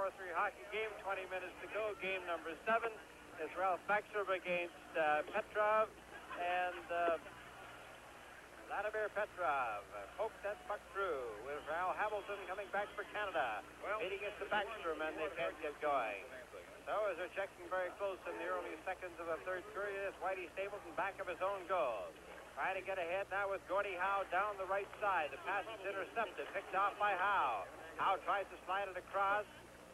4-3 hockey game, 20 minutes to go. Game number 7 is Ralph Backstrom against Petrov, and Vladimir Petrov poked that puck through with Al Hamilton coming back for Canada. Meeting it to Backstrom, and they can't get going. So as they're checking very close in the early seconds of the third period, it's Whitey Stapleton back of his own goal. Trying to get ahead now with Gordie Howe down the right side. The pass is intercepted, picked off by Howe. Howe tries to slide it across,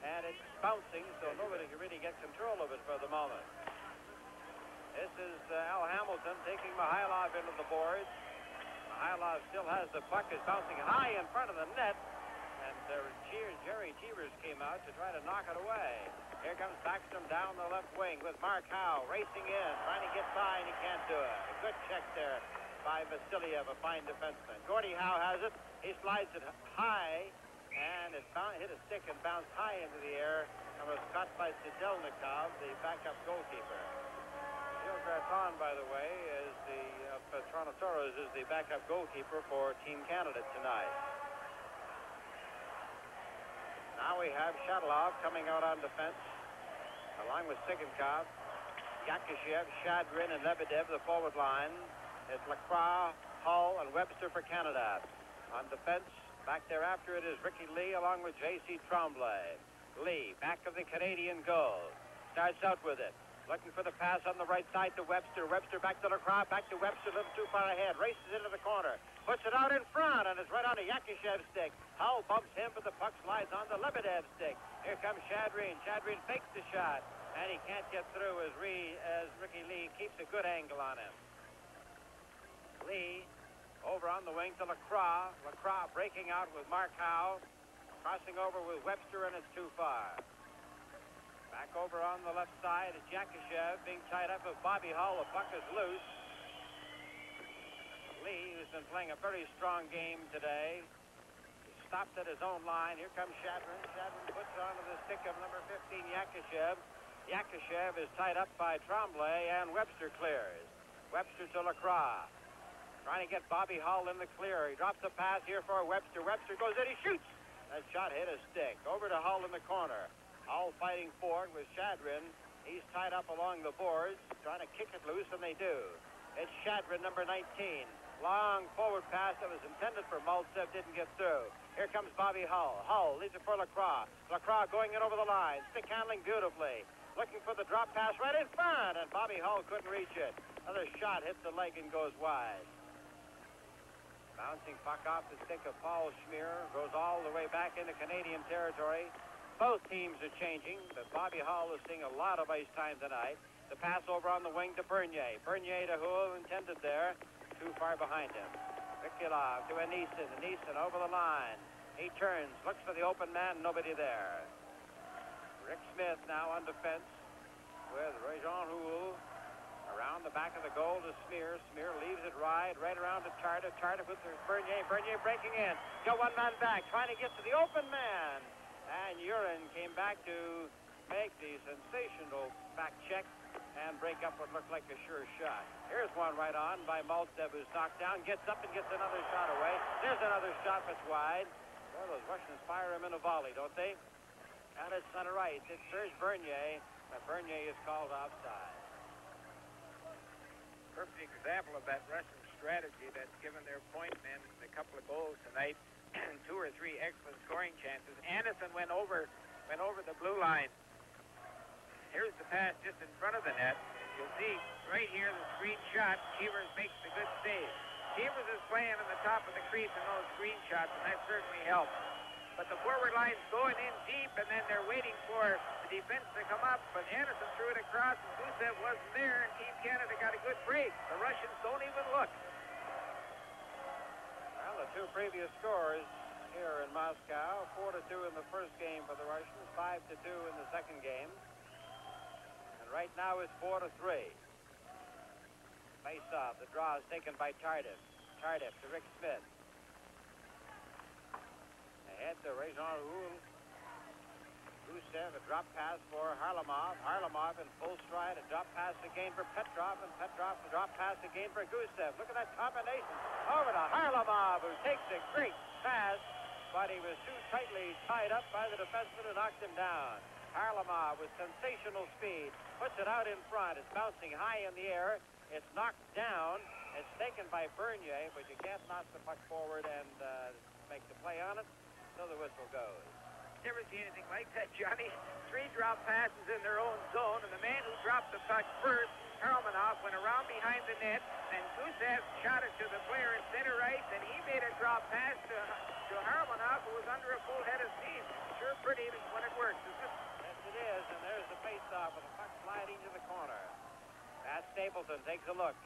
and it's bouncing, so nobody can really get control of it for the moment. This is Al Hamilton taking Mihailov into the boards. Mihailov still has the puck, is bouncing high in front of the net, and Jerry Cheevers came out to try to knock it away. Here comes Backstrom down the left wing with Mark Howe racing in, trying to get by, and he can't do it. A good check there by Vasiliev, a fine defenseman. Gordie Howe has it. He slides it high, and it hit a stick and bounced high into the air and was caught by Sidelnikov, the backup goalkeeper. Gil Graton, by the way, is the Torontosaurus is the backup goalkeeper for Team Canada tonight. Now we have Shadlov coming out on defense, along with Sigankov, Yakashev, Shadrin, and Lebedev, the forward line. It's Lacroix, Hull, and Webster for Canada. On defense, back there after it is Ricky Lee, along with J.C. Tremblay. Lee, back of the Canadian goal. Starts out with it. Looking for the pass on the right side to Webster. Webster back to Lacroix, back to Webster, a little too far ahead. Races into the corner. Puts it out in front, and it's right on to Yakashev's stick. Hull bumps him, but the puck slides on the Lebedev's stick. Here comes Shadrin. Shadrin fakes the shot, and he can't get through as Ricky Lee keeps a good angle on him. Lee over on the wing to Lacroix. Lacroix breaking out with Mark Howe. Crossing over with Webster, and it's too far. Back over on the left side is Yakashev being tied up with Bobby Hull. The puck is loose. Lee, who's been playing a very strong game today, stopped at his own line. Here comes Shadrin. Shadrin puts it onto the stick of number 15, Yakashev. Yakashev is tied up by Tremblay, and Webster clears. Webster to Lacroix. Trying to get Bobby Hull in the clear. He drops the pass here for Webster. Webster goes in, he shoots. That shot hit a stick. Over to Hull in the corner. Hull fighting for it with Shadrin. He's tied up along the boards, trying to kick it loose, and they do. It's Shadrin, number 19. Long forward pass that was intended for Maltsev, didn't get through. Here comes Bobby Hull. Hull leads it for Lacroix. Lacroix going in over the line, stick handling beautifully. Looking for the drop pass right in front, and Bobby Hull couldn't reach it. Another shot hits the leg and goes wide. Bouncing puck off the stick of Paul Schmier, goes all the way back into Canadian territory. Both teams are changing, but Bobby Hull is seeing a lot of ice time tonight. The pass over on the wing to Bernier. Bernier to who intended there. Too far behind him. Mikhailov to Anisin. Anisin over the line. He turns, looks for the open man, nobody there. Rick Smith now on defense with Jean Houle. Around the back of the goal to Smear. Smear leaves it right around to Tardif. Tardif with Bernier. Bernier breaking in. Got one man back, trying to get to the open man. And Urin came back to make the sensational back check and break up what looked like a sure shot. Here's one right on by Maltsev, who's knocked down, gets up and gets another shot away. There's another shot that's wide. Well, those Russians fire him in a volley, don't they? And it's center right. It's Serge Bernier, but Bernier is called offside. Perfect example of that Russian strategy that's given their point men a couple of goals tonight. 2 or 3 excellent scoring chances. Anderson went over the blue line. Here's the pass just in front of the net. You'll see right here the screen shot. Cheevers makes the good save. Cheevers is playing in the top of the crease in those screen shots, and that certainly helps. But the forward line's going in deep, and then they're waiting for the defense to come up. But Anderson threw it across, and Gusev wasn't there, and Team Canada got a good break. The Russians don't even look. The two previous scores here in Moscow, 4-2 in the first game for the Russians, 5-2 in the second game. And right now it's 4-3. Face off. The draw is taken by Tardif. Tardif to Rick Smith. Ahead to Jean Houle. Gusev, a drop pass for Harlamov. Harlamov in full stride, a drop pass again for Petrov, and Petrov, a drop pass again for Gusev. Look at that combination over to Harlamov, who takes a great pass but he was too tightly tied up by the defenseman who knocked him down. Harlamov with sensational speed puts it out in front. It's bouncing high in the air. It's knocked down. It's taken by Bernier, but you can't knock the puck forward and make the play on it, so the whistle goes. Never seen anything like that, Johnny. 3 drop passes in their own zone, and the man who dropped the puck first, Harlamov, went around behind the net, and Gusev shot it to the player in center ice, and he made a drop pass to Harlamov, who was under a full head of steam. Sure pretty when it works, isn't it? Yes, it is, and there's the face-off with the puck sliding to the corner. Pat Stapleton takes a look.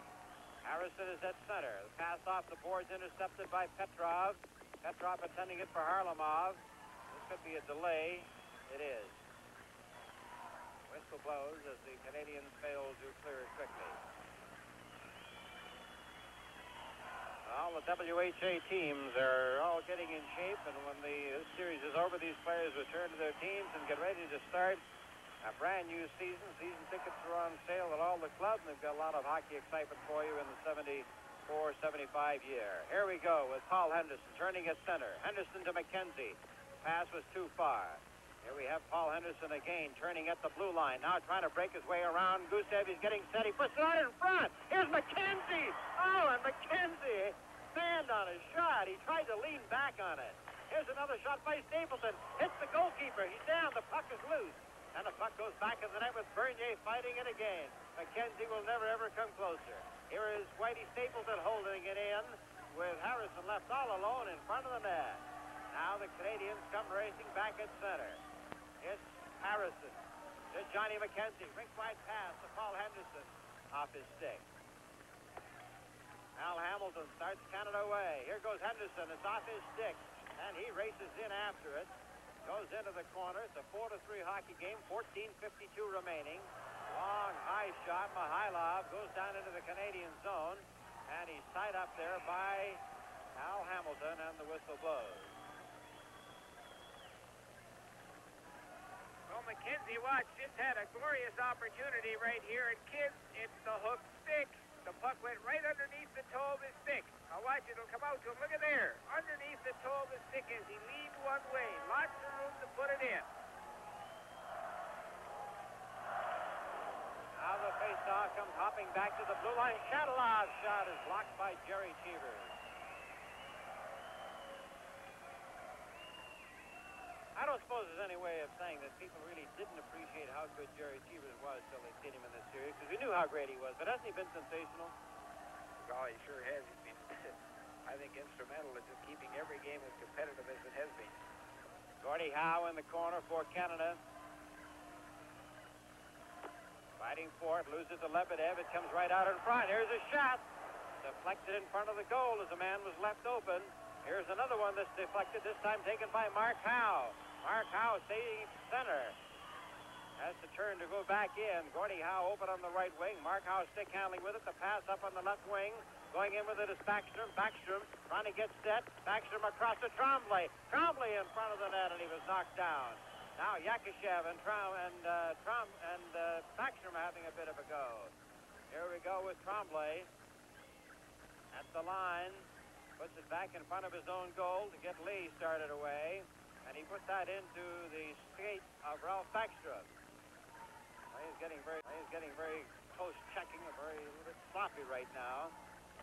Harrison is at center. The pass off the boards intercepted by Petrov. Petrov attending it for Harlamov. This could be a delay. It is. Whistle blows as the Canadians fail to clear it quickly. All the WHA teams are all getting in shape, and when this series is over, these players return to their teams and get ready to start a brand new season. Season tickets are on sale at all the clubs, and they've got a lot of hockey excitement for you in the 74-75 year. Here we go with Paul Henderson turning at center. Henderson to McKenzie. Pass was too far. Here we have Paul Henderson again turning at the blue line. Now trying to break his way around. Gusev, he's getting set. He puts it out in front. Here's McKenzie. Oh, and McKenzie stand on his shot. He tried to lean back on it. Here's another shot by Stapleton. Hits the goalkeeper. He's down. The puck is loose. And the puck goes back in the net with Bernier fighting it again. McKenzie will never, ever come closer. Here is Whitey Stapleton holding it in with Harrison left all alone in front of the net. Now the Canadians come racing back at center. It's Harrison to Johnny McKenzie. Rink-wide pass to Paul Henderson off his stick. Al Hamilton starts Canada away. Here goes Henderson. It's off his stick, and he races in after it. Goes into the corner. It's a 4-3 hockey game. 14:52 remaining. Long, high shot. Mihailov goes down into the Canadian zone, and he's tied up there by Al Hamilton, and the whistle blows. Well, McKenzie, watch, just had a glorious opportunity right here, and kids, it's the hook stick. The puck went right underneath the toe of his stick. Now watch, it'll come out to him. Look at there. Underneath the toe of his stick as he leaned one way. Lots of room to put it in. Now the face-off comes hopping back to the blue line. Shadalov's shot is blocked by Jerry Cheevers. I don't suppose there's any way of saying that people really didn't appreciate how good Jerry Cheevers was till they seen him in this series, because we knew how great he was, but hasn't he been sensational? Oh, he sure has. He's been, I think, instrumental in just keeping every game as competitive as it has been. Gordie Howe in the corner for Canada. Fighting for it, loses to Lebedev. It comes right out in front. Here's a shot. Deflected in front of the goal as a man was left open. Here's another one that's deflected, this time taken by Mark Howe. Mark Howe staying center. Has to turn to go back in. Gordie Howe open on the right wing. Mark Howe stick handling with it. The pass up on the left wing. Going in with it is Backstrom. Backstrom trying to get set. Backstrom across to Tremblay. Tremblay in front of the net, and he was knocked down. Now Yakashev and Backstrom having a bit of a go. Here we go with Tremblay at the line. Puts it back in front of his own goal to get Lee started away. And he put that into the skate of Ralph Backstrom. He's getting very close checking, a little bit sloppy right now.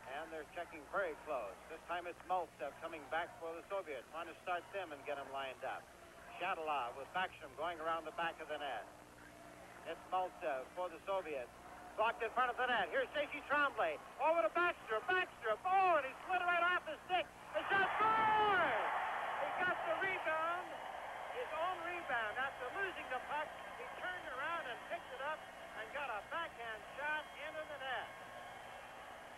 And they're checking very close. This time it's Maltsev coming back for the Soviets. Trying to start them and get them lined up. Shadalov with Backstrom going around the back of the net. It's Maltsev for the Soviets. Blocked in front of the net. Here's Stacey Tremblay. Over to Backstrom. Backstrom. Oh, and he slid it right off his stick. The shot scored! He got the rebound. His own rebound. After losing the puck, he turned around and picked it up and got a backhand shot into the net.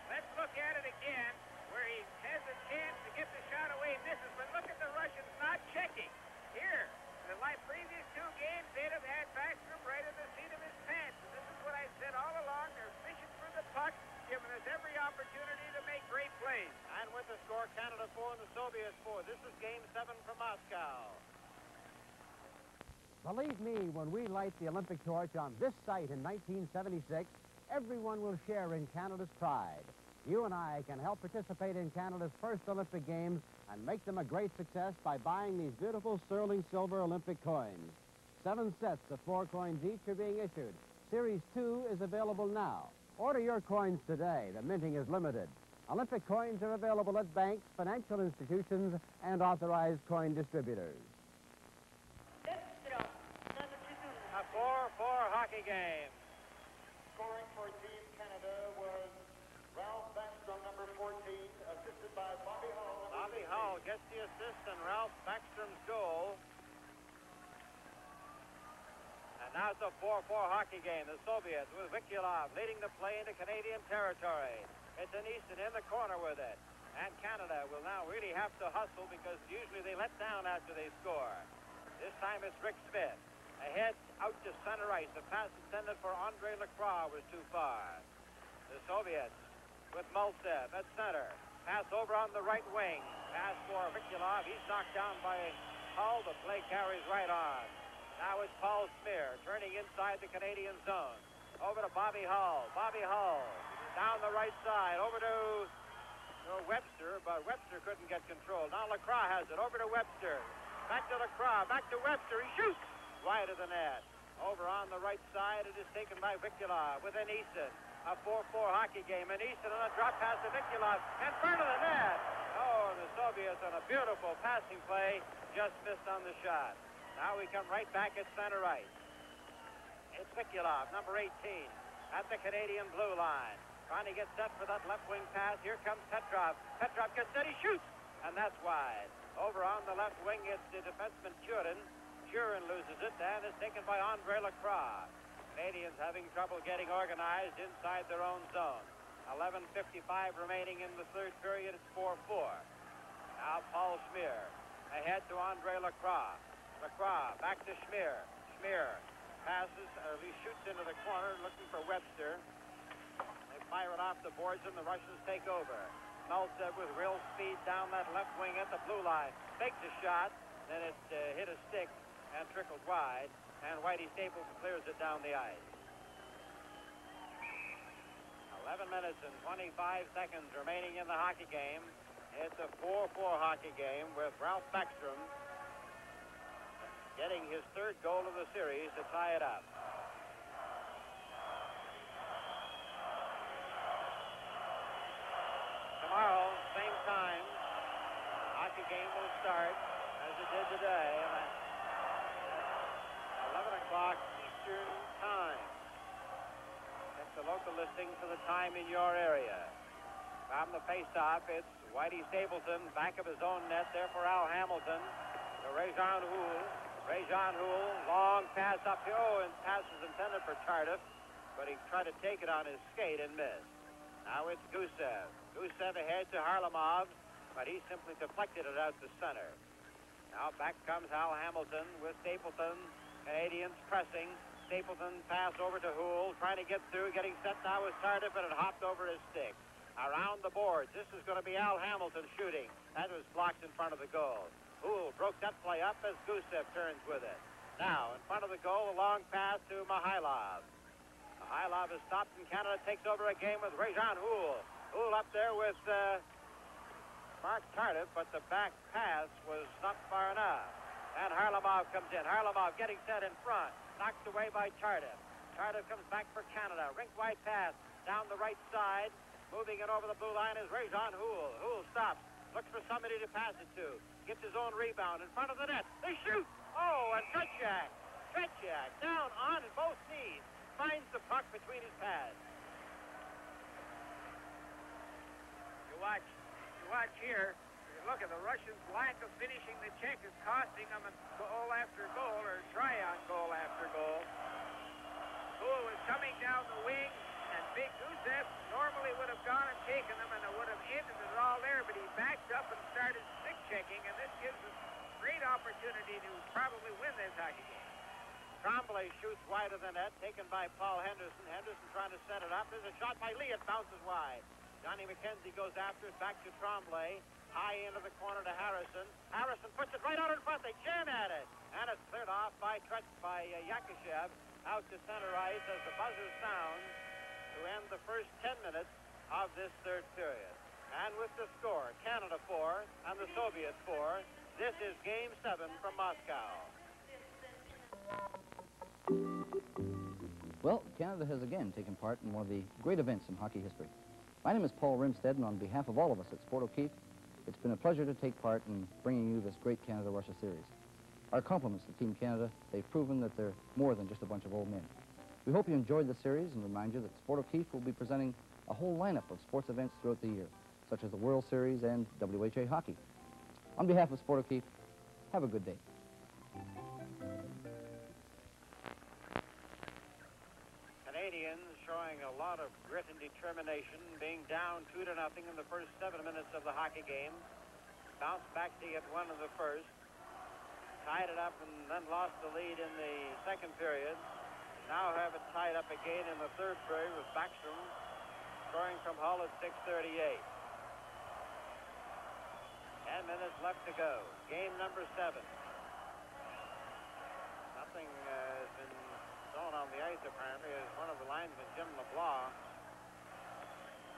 Let's look at it again, where he has a chance to get the shot away, misses, but look at the Russians not checking. Here, the previous 2 games, they'd have had Backstrom right in the seat of his pants. And this is what I said all along. They're fishing for the puck, giving us every opportunity to make great plays. And with the score, Canada 4 and the Soviets 4. This is Game 7 from Moscow. Believe me, when we light the Olympic torch on this site in 1976, everyone will share in Canada's pride. You and I can help participate in Canada's first Olympic Games and make them a great success by buying these beautiful sterling silver Olympic coins. 7 sets of 4 coins each are being issued. Series 2 is available now. Order your coins today. The minting is limited. Olympic coins are available at banks, financial institutions, and authorized coin distributors. A 4-4 hockey game. Scoring for Team Canada was Ralph Backstrom, number 14, assisted by Bobby Hull. Bobby Hull gets the assist in Ralph Backstrom's goal. And now it's a 4-4 hockey game. The Soviets with Vikulov leading the play into Canadian territory. It's an Easton in the corner with it. And Canada will now really have to hustle because usually they let down after they score. This time it's Rick Smith. Ahead out to center ice. The pass intended for Andre Lacroix was too far. The Soviets with Maltsev at center. Pass over on the right wing. Pass for Vikulov. He's knocked down by Hull. The play carries right on. Now it's Paul Smear turning inside the Canadian zone. Over to Bobby Hull. Bobby Hull down the right side. Over to Webster, but Webster couldn't get control. Now Lacroix has it. Over to Webster. Back to Lacroix. Back to Webster. He shoots wide of the net. Over on the right side, it is taken by Vikulov with an Easton. A 4-4 hockey game. And Easton on a drop pass to Vikulov in front of the net. Oh, and the Soviets on a beautiful passing play just missed on the shot. Now we come right back at center ice. It's Vikulov, number 18, at the Canadian blue line. Trying to get set for that left wing pass. Here comes Petrov. Petrov gets set. He shoots. And that's wide. Over on the left wing, it's the defenseman Churin. Churin loses it, and it's taken by Andre Lacroix. Canadians having trouble getting organized inside their own zone. 11:55 remaining in the third period. It's 4-4. Now Paul Smear ahead to Andre Lacroix. Lacroix back to Smear. Smear passes, or at least shoots into the corner, looking for Webster. They fire it off the boards, and the Russians take over. Maltsev with real speed down that left wing at the blue line. Takes a shot, then it hit a stick and trickled wide, and Whitey Stapleton clears it down the ice. 11 minutes and 25 seconds remaining in the hockey game. It's a 4-4 hockey game with Ralph Backstrom getting his third goal of the series to tie it up. Tomorrow, same time, hockey game will start as it did today at 11 o'clock Eastern Time. Check the local listing for the time in your area. From the face-off, it's Whitey Stapleton, back of his own net there for Al Hamilton. To Rajon Houle. Rajon Houle, long pass uphill. Oh, and pass was intended for Tardif, but he tried to take it on his skate and missed. Now it's Gusev. Gusev ahead to Harlamov, but he simply deflected it out to center. Now back comes Al Hamilton with Stapleton. Canadians pressing. Stapleton pass over to Houle, trying to get through, getting set now with Tardif, and it hopped over his stick. Around the boards, this is going to be Al Hamilton shooting. That was blocked in front of the goal. Houle broke that play up as Gusev turns with it. Now, in front of the goal, a long pass to Mihailov. Mihailov is stopped, and Canada takes over a game with Rajon Houle. Houle up there with Mark Tardif, but the back pass was not far enough. And Harlamov comes in. Harlamov getting set in front. Knocked away by Tardif. Tardif comes back for Canada. Rink-wide pass down the right side. Moving it over the blue line is Rajon Houle. Houle stops. Looks for somebody to pass it to. Gets his own rebound in front of the net. They shoot. Oh, and Tretiak down on both knees. Finds the puck between his pads. You watch here. Look at the Russians' lack of finishing the check is costing them a goal after goal, or try on goal after goal. Houle is coming down the wing, and Big Gusev normally would have gone and taken them, and it would have ended it all there, but he backed up and started stick checking, and this gives us great opportunity to probably win this hockey game. Tremblay shoots wide of the net, taken by Paul Henderson. Henderson trying to set it up. There's a shot by Lee. It bounces wide. Johnny McKenzie goes after it, back to Tremblay. High into the corner to Harrison. Harrison puts it right out in front. They jam at it. And it's cleared off by Yakashev out to center ice as the buzzer sounds to end the first 10 minutes of this third period. And with the score, Canada 4 and the Soviets 4, this is Game 7 from Moscow. Well, Canada has again taken part in one of the great events in hockey history. My name is Paul Rimstead, and on behalf of all of us at Sport O'Keefe, it's been a pleasure to take part in bringing you this great Canada-Russia series. Our compliments to Team Canada. They've proven that they're more than just a bunch of old men. We hope you enjoyed the series and remind you that Sport O'Keefe will be presenting a whole lineup of sports events throughout the year, such as the World Series and WHA hockey. On behalf of Sport O'Keefe, have a good day. Canadians showing a lot of grit and determination, being down 2-0 in the first 7 minutes of the hockey game. Bounced back to get one in the first. Tied it up and then lost the lead in the second period. Now have it tied up again in the third period with Backstrom scoring from Hull at 6:38. 10 minutes left to go. Game number 7. Nothing has been thrown on the ice apparently, as one of the linesmen, Jim LeBlanc,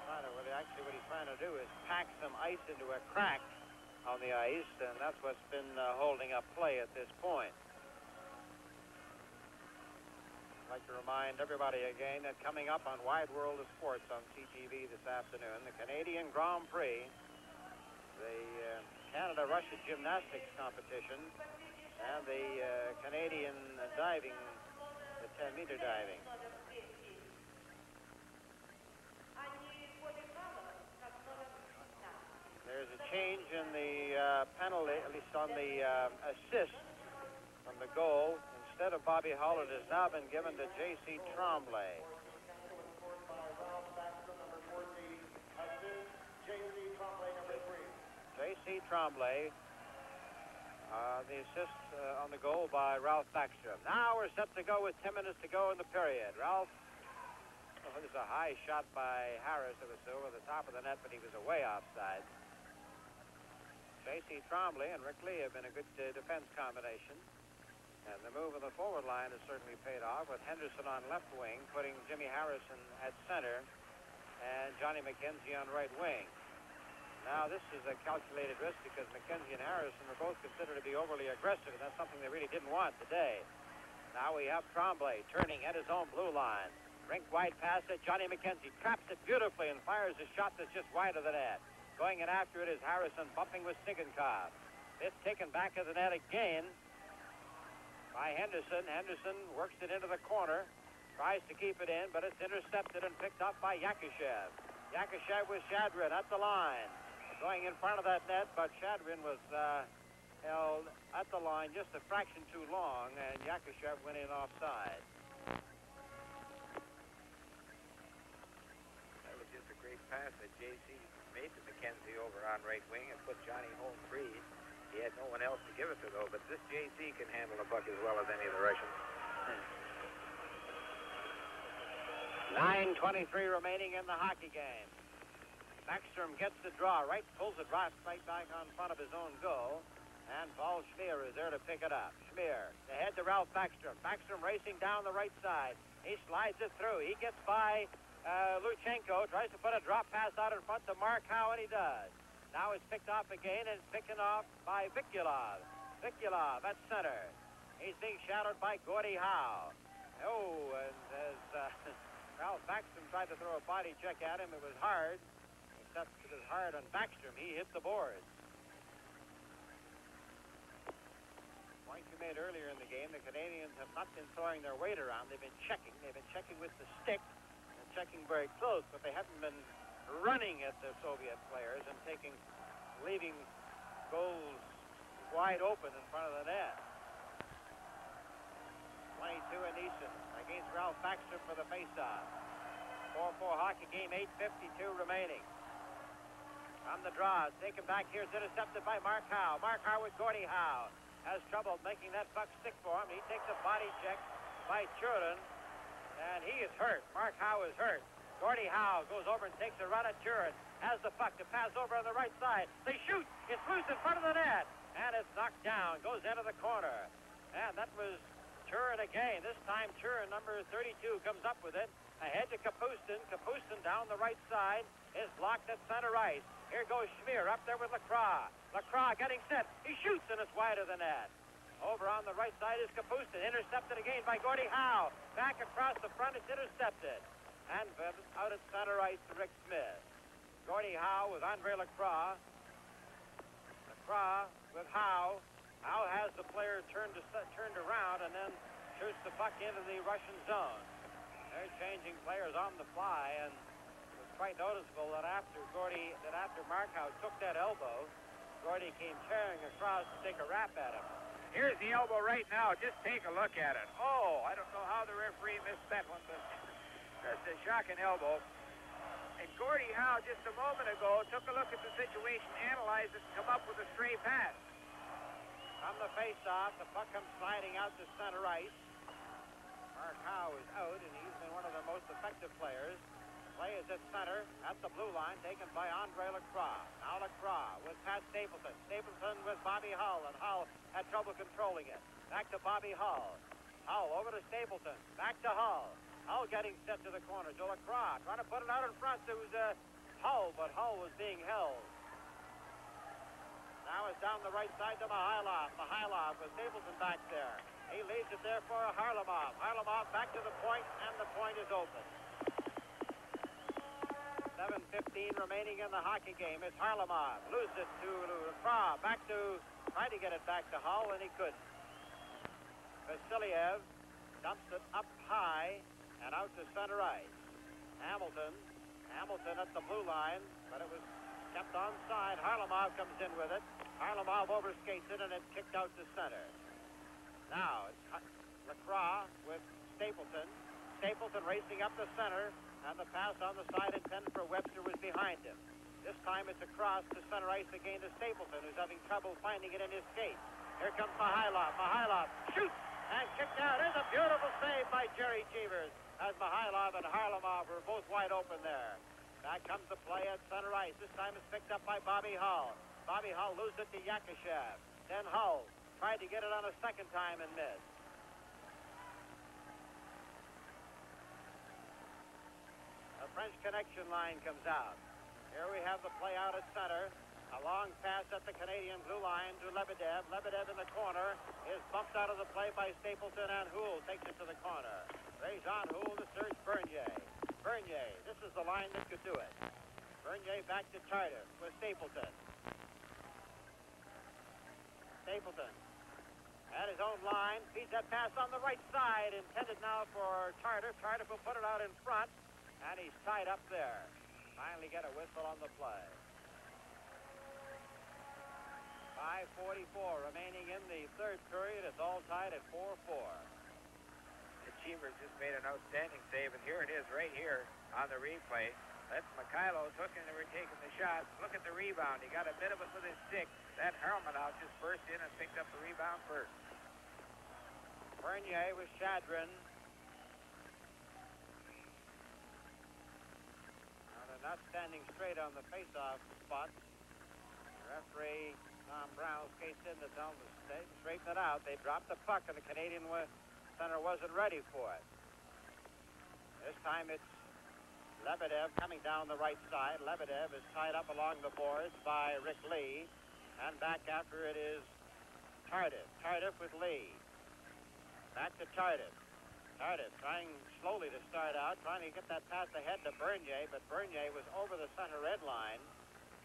what he's trying to do is pack some ice into a crack on the ice, and that's what's been holding up play at this point. I'd like to remind everybody again that coming up on Wide World of Sports on CTV this afternoon, the Canadian Grand Prix, the Canada-Russia gymnastics competition, and the Canadian diving, the 10-meter diving. There's a change in the penalty, at least on the assist from the goal. Instead of Bobby Hull, it has now been given to J.C. Tremblay. J.C. Tremblay, the assist on the goal by Ralph Backstrom. Now we're set to go with 10 minutes to go in the period. Ralph, there's a high shot by Harris. It was over the top of the net, but he was away offside. J.C. Tremblay and Rick Lee have been a good defense combination. And the move on the forward line has certainly paid off, with Henderson on left wing, putting Jimmy Harrison at center, and Johnny McKenzie on right wing. Now, this is a calculated risk because McKenzie and Harrison are both considered to be overly aggressive, and that's something they really didn't want today. Now we have Tremblay turning at his own blue line. Rink wide pass at Johnny McKenzie. Traps it beautifully and fires a shot that's just wide of the net. Going in after it is Harrison, bumping with Sigankov. It's taken back of the net again by Henderson. Henderson works it into the corner, tries to keep it in, but it's intercepted and picked up by Yakushev. Yakushev with Shadrin at the line, going in front of that net, but Shadrin was held at the line just a fraction too long, and Yakushev went in offside. That was just a great pass that J.C. made to McKenzie over on right wing and put Johnny home free. He had no one else to give it to, though, but this J.C. can handle a puck as well as any of the Russians. 9:23 remaining in the hockey game. Backstrom gets the draw right, pulls it right back on front of his own goal, and Paul Schmier is there to pick it up. Schmier, ahead to Ralph Backstrom. Backstrom racing down the right side. He slides it through. He gets by Luchenko, tries to put a drop pass out in front to Mark Howe, and he does. Now it's picked off again, and it's picked off by Vikulov. Vikulov at center. He's being shadowed by Gordie Howe. Oh, and as Ralph Backstrom tried to throw a body check at him, it was hard. Except it was hard on Backstrom. He hit the boards. Point you made earlier in the game, the Canadians have not been throwing their weight around. They've been checking. They've been checking with the stick and checking very close, but they haven't been running at the Soviet players and leaving goals wide open in front of the net. 22 and Easton against Ralph Backstrom for the faceoff. 4-4 hockey game, 8:52 remaining. On the draw, taken back here, is intercepted by Mark Howe. Mark Howe with Gordie Howe. Has trouble making that puck stick for him. He takes a body check by Churin, and he is hurt. Mark Howe is hurt. Gordie Howe goes over and takes a run at Churin. Has the puck to pass over on the right side. They shoot. It's loose in front of the net. And it's knocked down. Goes into the corner. And that was Churin again. This time Churin, number 32, comes up with it. Ahead to Kapustin. Kapustin down the right side is blocked at center ice. Here goes Schmier up there with Lacroix. Lacroix getting set. He shoots, and it's wide of the net. Over on the right side is Kapustin. Intercepted again by Gordie Howe. Back across the front, it's intercepted. And out at center ice to Rick Smith. Gordie Howe with Andre Lacroix. Lacroix with Howe. Howe has the player turned around and then shoots the puck into the Russian zone. They're changing players on the fly, and it was quite noticeable that after Mark Howe took that elbow, Gordie came tearing across to take a rap at him. Here's the elbow right now. Just take a look at it. Oh, I don't know how the referee missed that one, but just a shocking elbow. And Gordie Howe, just a moment ago, took a look at the situation, analyzed it, and come up with a stray pass. From the face-off, the puck comes sliding out to center ice. Mark Howe is out, and he's been one of their most effective players. Play is at center, at the blue line, taken by Andre Lacroix. Now Lacroix with Pat Stapleton. Stapleton with Bobby Hull, and Hull had trouble controlling it. Back to Bobby Hull. Hull over to Stapleton. Back to Hull. Hull getting set to the corner. To Lacroix, trying to put it out in front to Hull, but Hull was being held. Now it's down the right side to Mihailov. Mihailov with Stapleton back there. He leaves it there for Harlamov. Harlamov back to the point, and the point is open. 7:15 remaining in the hockey game. It's Harlamov. Loses it to Lacroix. Back to, trying to get it back to Hull, and he couldn't. Vasiliev dumps it up high and out to center ice. Hamilton at the blue line, but it was kept onside. Harlamov comes in with it. Harlamov overskates it, and it's kicked out to center. Now it's Lacroix with Stapleton. Stapleton racing up the center, and the pass on the side intended for Webster was behind him. This time it's across to center ice again to Stapleton, who's having trouble finding it in his skate. Here comes Mihailov. Mihailov shoots and kicked out. There's a beautiful save by Jerry Cheevers, as Mihailov and Harlamov were both wide open there. Back comes the play at center ice. This time it's picked up by Bobby Hull. Bobby Hull loses it to Yakashev. Then Hull tried to get it on a second time and missed. The French connection line comes out. Here we have the play out at center. A long pass at the Canadian blue line to Lebedev. Lebedev in the corner is bumped out of the play by Stapleton, and Houle takes it to the corner. Rajon Houle to Serge Bernier. Bernier, this is the line that could do it. Bernier back to Tardif with Stapleton. Stapleton at his own line. Feeds that pass on the right side, intended now for Tardif. Tardif will put it out in front, and he's tied up there. Finally get a whistle on the play. 5:44 remaining in the third period. It's all tied at 4-4. The Cheevers just made an outstanding save, and here it is right here on the replay. That's Mikhailov's hooking and we're taking the shot. Look at the rebound. He got a bit of it with his stick. That Harlamov just burst in and picked up the rebound first. Bernier with Shadrin. Now they're not standing straight on the face-off spots. Referee Tom Brown skates in to tell them to straighten it out. They dropped the puck, and the Canadian center wasn't ready for it. This time it's Lebedev coming down the right side. Lebedev is tied up along the boards by Rick Lee. And back after it is Tardif. Tardif with Lee. Back to Tardif. Tardif trying slowly to start out, trying to get that pass ahead to Bernier, but Bernier was over the center red line.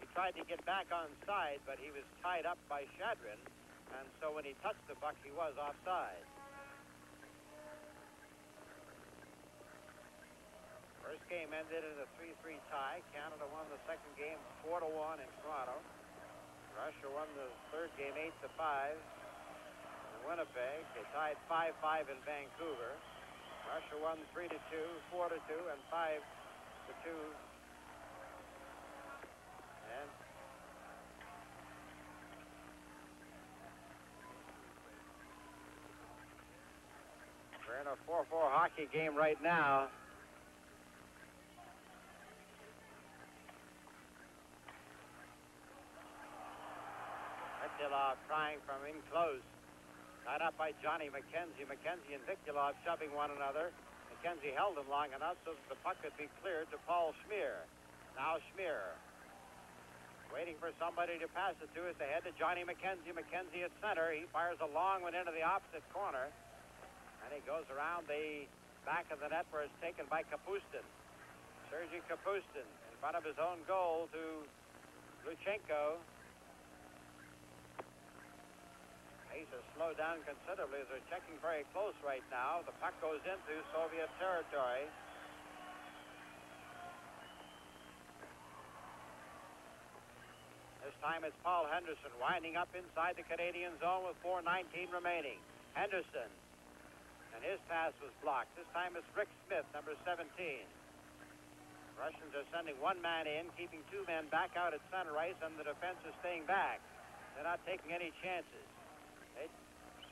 He tried to get back on side, but he was tied up by Shadrin, and so when he touched the puck, he was offside. First game ended in a 3-3 tie. Canada won the second game 4-1 in Toronto. Russia won the third game 8-5 in Winnipeg. They tied 5-5 in Vancouver. Russia won 3-2, 4-2, and 5-2. And we're in a 4-4 hockey game right now. Vikulov trying from in close. Tied up by Johnny McKenzie. McKenzie and Vikulov shoving one another. McKenzie held him long enough so that the puck could be cleared to Paul Schmier. Now Schmier. Waiting for somebody to pass it to. It's ahead to Johnny McKenzie. McKenzie at center. He fires a long one into the opposite corner. And he goes around the back of the net where it's taken by Kapustin. Sergei Kapustin in front of his own goal to Luchenko. Pace has slowed down considerably as they're checking very close right now. The puck goes into Soviet territory. This time it's Paul Henderson winding up inside the Canadian zone with 4:19 remaining. Henderson, and his pass was blocked. This time it's Rick Smith, number 17. Russians are sending one man in, keeping two men back out at center ice, and the defense is staying back. They're not taking any chances. They'd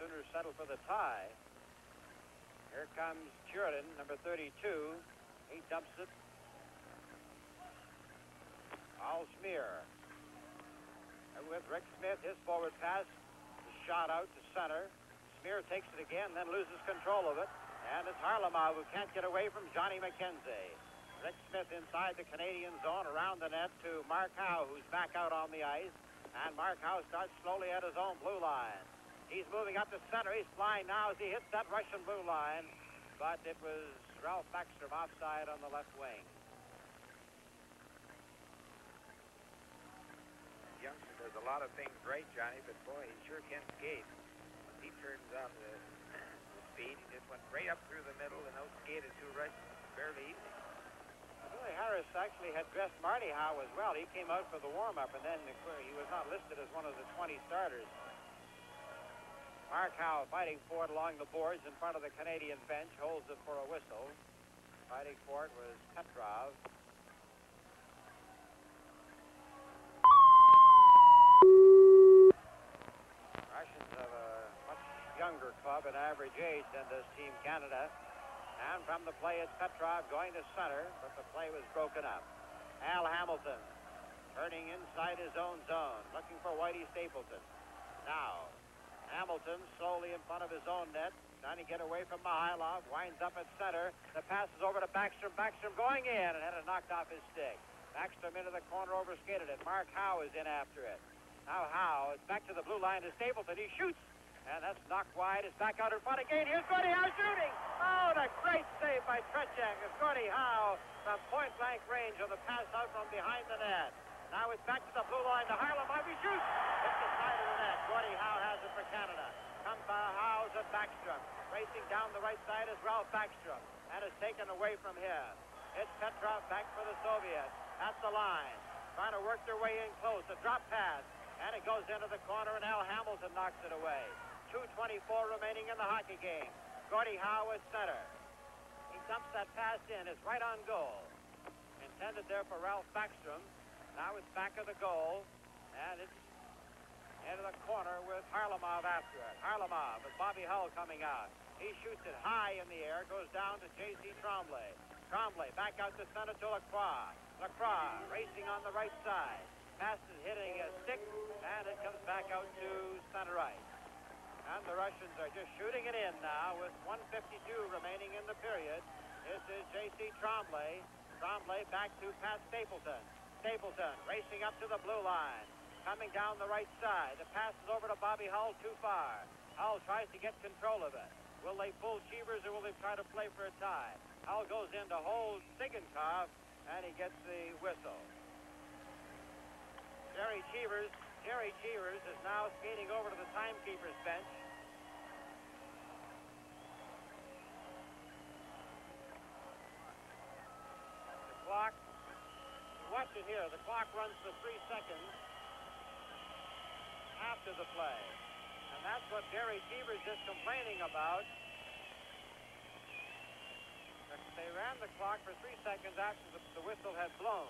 sooner settle for the tie. Here comes Churitin, number 32. He dumps it. Al Smear. And with Rick Smith, his forward pass is shot out to center. Smear takes it again, then loses control of it. And it's Harlamov who can't get away from Johnny McKenzie. Rick Smith inside the Canadian zone, around the net to Mark Howe, who's back out on the ice. And Mark Howe starts slowly at his own blue line. He's moving up to center. He's flying now as he hits that Russian blue line. But it was Ralph Backstrom offside on the left wing. Youngster does a lot of things right, Johnny, but boy, he sure can skate. He turns on the speed. He just went right up through the middle and outskated two Russians fairly easy. Billy Harris actually had dressed Marty Howe as well. He came out for the warm-up, and then he was not listed as one of the 20 starters. Mark Howe fighting for it along the boards in front of the Canadian bench, holds it for a whistle. Fighting for it was Petrov. Russians have a much younger club at average age than does Team Canada. And from the play, it's Petrov going to center, but the play was broken up. Al Hamilton turning inside his own zone, looking for Whitey Stapleton. Now, Hamilton slowly in front of his own net, trying to get away from Mihailov, winds up at center. The pass is over to Backstrom. Backstrom going in and had it knocked off his stick. Backstrom into the corner, overskated it. Mark Howe is in after it. Now Howe is back to the blue line to Stapleton. He shoots. And that's knocked wide. It's back out in front again. Here's Gordie Howe shooting. Oh, the great save by Tretiak as Gordie Howe from point-blank range on the pass out from behind the net. Now it's back to the blue line to Harlamov. He shoots. It's the side of the net. Gordie Howe has it for Canada. Comes Howe's at Backstrom. Racing down the right side is Ralph Backstrom. And is taken away from him. It's Petrov back for the Soviets. At the line. Trying to work their way in close. A drop pass. And it goes into the corner, and Al Hamilton knocks it away. 2:24 remaining in the hockey game. Gordie Howe at center. He dumps that pass in. It's right on goal. Intended there for Ralph Backstrom. Now it's back of the goal. And it's into the corner with Harlamov after it. Harlamov with Bobby Hull coming out. He shoots it high in the air. Goes down to J.C. Tremblay. Tremblay back out to center to Lacroix. Lacroix racing on the right side. Pass is hitting a stick. And it comes back out to center ice. And the Russians are just shooting it in now with 1:52 remaining in the period. This is J.C. Tremblay. Tremblay back to Pat Stapleton. Stapleton racing up to the blue line. Coming down the right side. The pass is over to Bobby Hull too far. Hull tries to get control of it. Will they pull Cheevers or will they try to play for a tie? Hull goes in to hold Sigankov, and he gets the whistle. Jerry Cheevers is now skating over to the timekeeper's bench. The clock, watch it here, the clock runs for 3 seconds after the play. And that's what Jerry Cheevers is complaining about. They ran the clock for 3 seconds after the whistle had blown.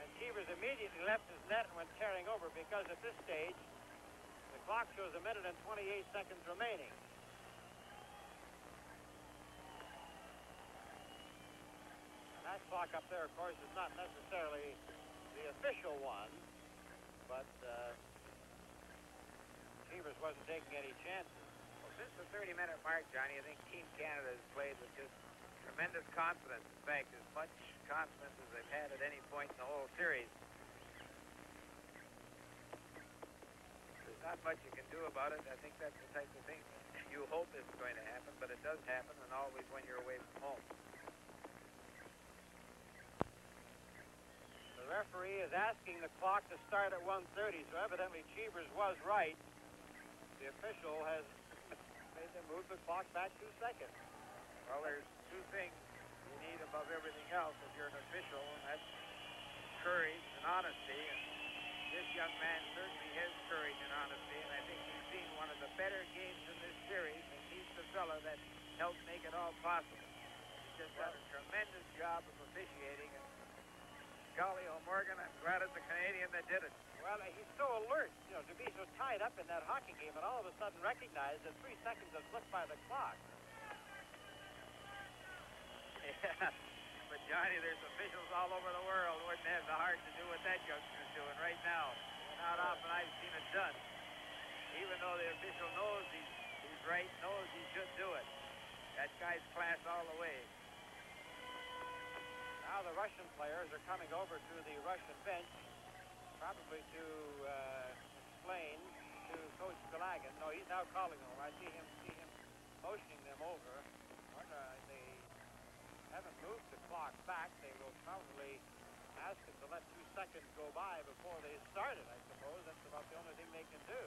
And Cheevers immediately left his net and went tearing over because at this stage, the clock shows 1 minute and 28 seconds remaining. And that clock up there, of course, is not necessarily the official one, but Cheevers wasn't taking any chances. Well, since the 30-minute mark, Johnny, I think Team Canada has played with just tremendous confidence. In fact, as much confidence as they've had at any point in the whole series. not much you can do about it. I think that's the type of thing you hope isn't going to happen, but it does happen, and always when you're away from home. The referee is asking the clock to start at 1:30, so evidently Cheevers was right. The official has made them move the clock back 2 seconds. Well, there's two things you need above everything else if you're an official, and that's courage and honesty. And this young man certainly has courage and honesty, and I think he's seen one of the better games in this series, and he's the fellow that helped make it all possible. He's just done a tremendous job of officiating, and golly, O'Morgan, I'm glad it's a Canadian that did it. Well, he's so alert, you know, to be so tied up in that hockey game and all of a sudden recognize that 3 seconds have slipped by the clock. Yeah, but Johnny, there's officials all over the world who wouldn't have the heart to do what that youngster's doing right now. Not often I've seen it done. Even though the official knows he's right, knows he should do it. That guy's class all the way. Now the Russian players are coming over to the Russian bench, probably to explain to Coach Galagan. No, he's now calling them. I see him motioning them over. They haven't moved the clock back. They will probably ask him to let 2 seconds go by before they start it, I suppose. That's about the only thing they can do.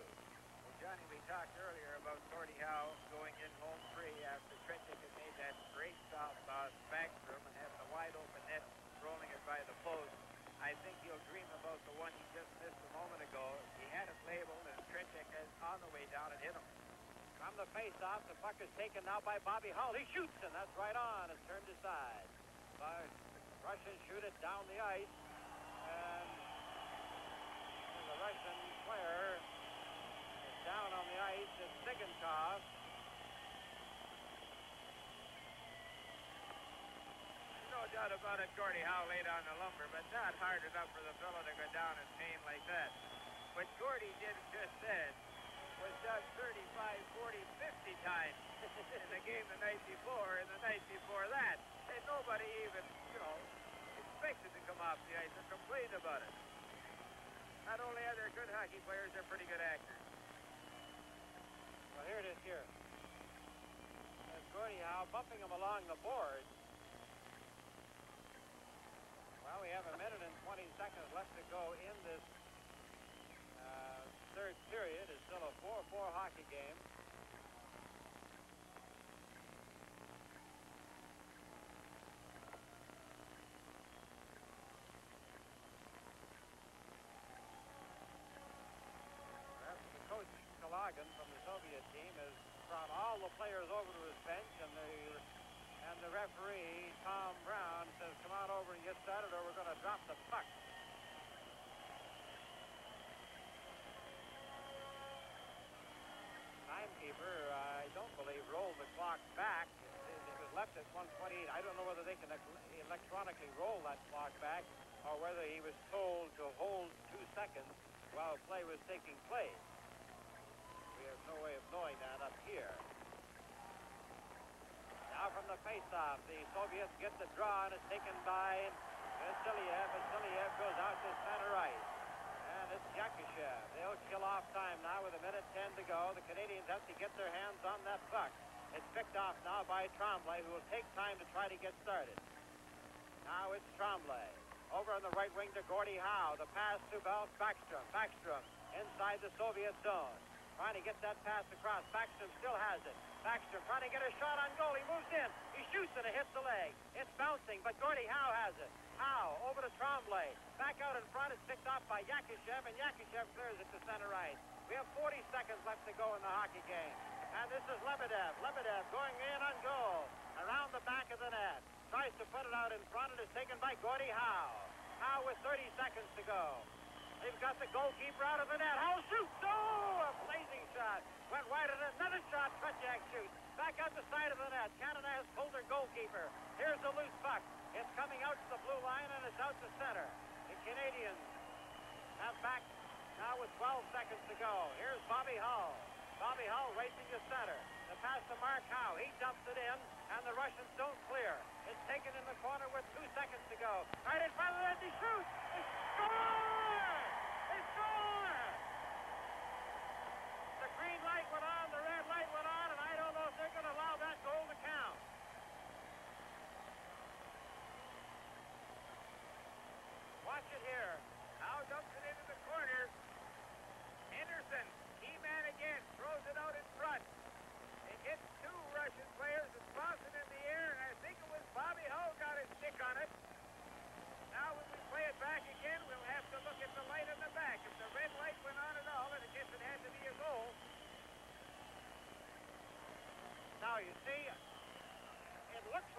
Well, Johnny, we talked earlier about Gordie Howe going in home free after Tretick had made that great stop on Backstrom and having a wide open net, rolling it by the post. I think he'll dream about the one he just missed a moment ago. He had it labeled, and Tretick is on the way down and hit him. From the face-off, the puck is taken now by Bobby Hull. He shoots, and that's right on. It's turned aside. The Russians shoot it down the ice, and the Russian player is down on the ice. It's Sigankov. No doubt about it, Gordie Howe laid on the lumber, but not hard enough for the fellow to go down in pain like that. What Gordie did just then was done 35, 40, 50 times in the game the night before and the night before that. And nobody even, expected to come off the ice or complained about it. Not only are they good hockey players, they're pretty good actors. Well, here it is here. There's Gordie Howe bumping him along the boards. Well, we have 1 minute and 20 seconds left to go in this third period. It's still a 4-4 hockey game. Coach Galagan from the Soviet team has brought all the players over to his bench, and the referee, Tom Brown, says, come on over and get started or we're going to drop the puck. Timekeeper, I don't believe, rolled the clock back. It was left at 1:28. I don't know whether they can electronically roll that clock back or whether he was told to hold 2 seconds while play was taking place. We have no way of knowing that up here. Now from the face-off, the Soviets get the draw, and it's taken by Vasiliev. Vasiliev goes out to center ice. And it's Yakishev. They'll kill off time now with 1 minute 10 to go. The Canadians have to get their hands on that puck. It's picked off now by Tremblay, who will take time to try to get started. Now it's Tremblay. Over on the right wing to Gordie Howe. The pass to Backstrom. Backstrom inside the Soviet zone. Trying to get that pass across. Backstrom still has it. Backstrom trying to get a shot on goal. He moves in. He shoots and it hits the leg. It's bouncing, but Gordie Howe has it. Howe over to Tremblay. Back out in front. It's picked off by Yakishev, and Yakishev clears it to center ice. We have 40 seconds left to go in the hockey game. And this is Lebedev. Lebedev going in on goal. Around the back of the net. Tries to put it out in front. It is taken by Gordie Howe. Howe with 30 seconds to go. They've got the goalkeeper out of the net. Howe shoots. Oh, a blazing shot. Went wide at another shot. Tretiak shoots. Back out the side of the net. Canada has pulled their goalkeeper. Here's the loose puck. It's coming out to the blue line, and it's out to center. The Canadians have back now with 12 seconds to go. Here's Bobby Hull. Bobby Hull racing to center. The pass to Mark Howe. He dumps it in, and the Russians don't clear. It's taken in the corner with 2 seconds to go. Right in front of the net, he shoots. They score! They score!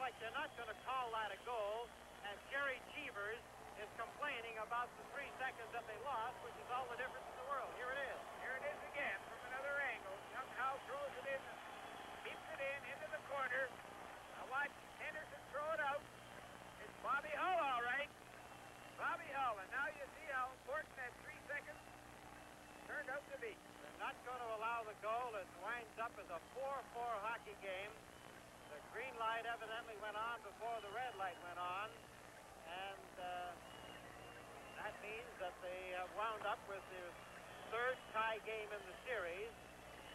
like they're not going to call that a goal, and Jerry Cheevers is complaining about the 3 seconds that they lost, which is all the difference in the world. Here it is. Here it is again from another angle. Young Howell throws it in, keeps it in, into the corner. Now watch Henderson throw it out. It's Bobby Hull, all right. Bobby Hull, and now you see how important that 3 seconds turned out to be. They're not going to allow the goal. It winds up as a 4-4 hockey game. The green light evidently went on before the red light went on, and that means that they have wound up with their third tie game in the series.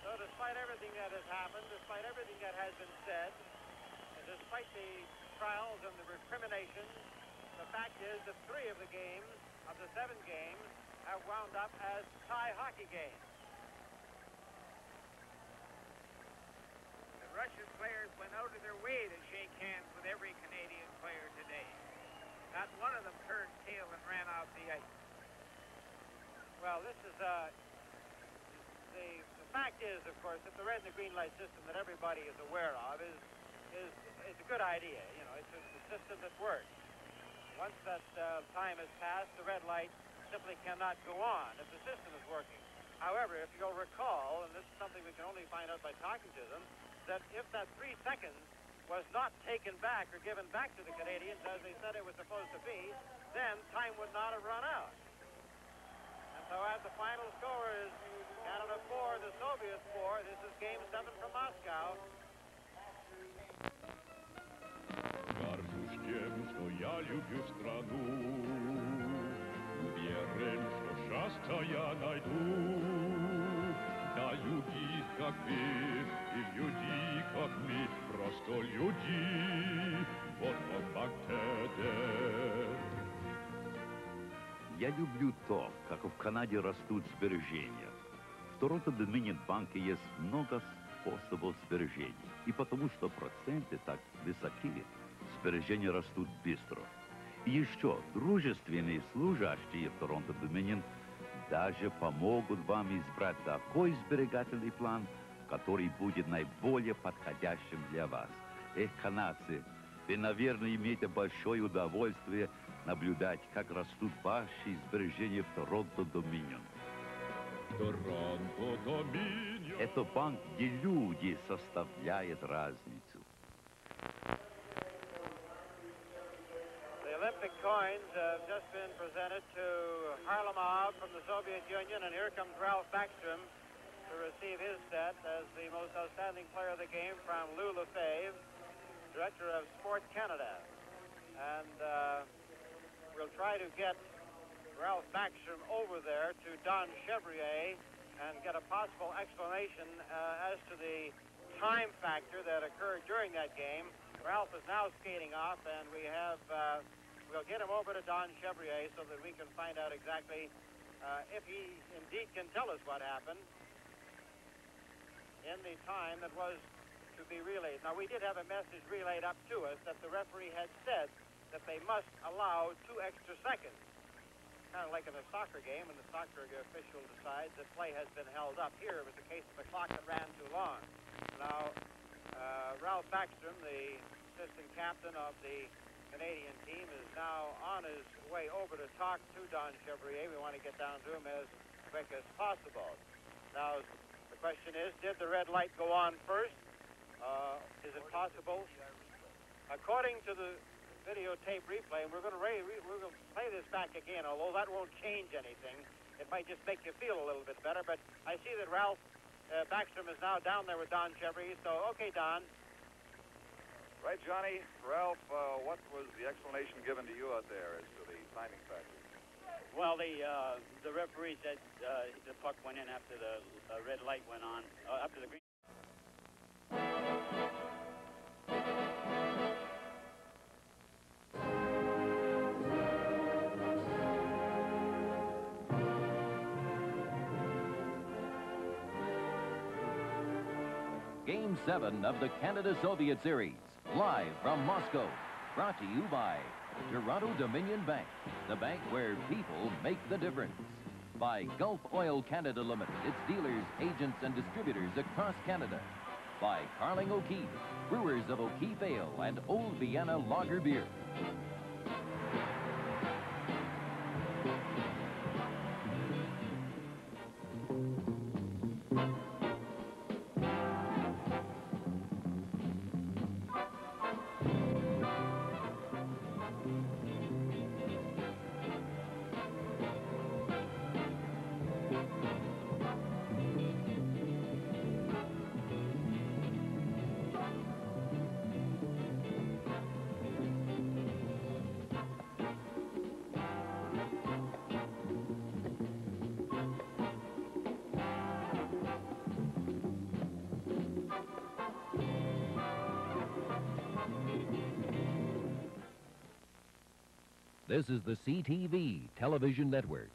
So despite everything that has happened, despite everything that has been said, and despite the trials and the recriminations, the fact is that 3 of the games, of the 7 games, have wound up as tie hockey games. The Russian players went out of their way to shake hands with every Canadian player today. Not one of them turned tail and ran off the ice. Well, this is the fact is, of course, that the red and the green light system that everybody is aware of is a good idea. You know, it's a system that works. Once that time has passed, the red light simply cannot go on if the system is working. However, if you'll recall, and this is something we can only find out by talking to them, that if that 3 seconds was not taken back or given back to the Canadians as they said it was supposed to be, then time would not have run out. And so as the final score is Canada 4, the Soviets 4, this is game 7 from Moscow. Горжусь тем, что я люблю страну, уверен, что счастье я найду. Да люди, как вы, и люди, как мы, просто люди, вот он факт. Я люблю то, как в Канаде растут сбережения. В Торонто-Доминион банке есть много способов сбережений. И потому что проценты так высоки, сбережения растут быстро. И еще дружественные служащие в Торонто-Доминион даже помогут вам избрать такой сберегательный план, который будет наиболее подходящим для вас. Канадцы, вы, наверное, имеете большое удовольствие наблюдать, как растут ваши сбережения в Торонто-Доминион. Это банк, где люди составляют разницу. The Olympic coins have just been presented to Harlamov from the Soviet Union, and here comes Ralph Backstrom to receive his set as the most outstanding player of the game from Lou Lefebvre, Director of Sport Canada. And we'll try to get Ralph Backstrom over there to Don Chevrier and get a possible explanation as to the time factor that occurred during that game. Ralph is now skating off, and we have, we'll get him over to Don Chevrier so that we can find out exactly if he indeed can tell us what happened in the time that was to be relayed. Now, we did have a message relayed up to us that the referee had said that they must allow 2 extra seconds. Kind of like in a soccer game, when the soccer official decides that play has been held up. Here, it was a case of a clock that ran too long. Now, Ralph Backstrom, the assistant captain of the Canadian team, is now on his way over to talk to Don Chevrier. We want to get down to him as quick as possible. Now, the question is, did the red light go on first? Is it possible? According to the videotape replay, and we're going to play this back again, although that won't change anything. It might just make you feel a little bit better, but I see that Ralph Backstrom is now down there with Don Chevrier, so okay, Don. Right, Johnny. Ralph, what was the explanation given to you out there as to the timing factor? Well, the referee said the puck went in after the red light went on, after the green. Game 7 of the Canada-Soviet Series, live from Moscow. Brought to you by Toronto Dominion Bank, the bank where people make the difference. By Gulf Oil Canada Limited, its dealers, agents, and distributors across Canada. by Carling O'Keefe, brewers of O'Keefe Ale and Old Vienna Lager Beer. This is the CTV Television Network.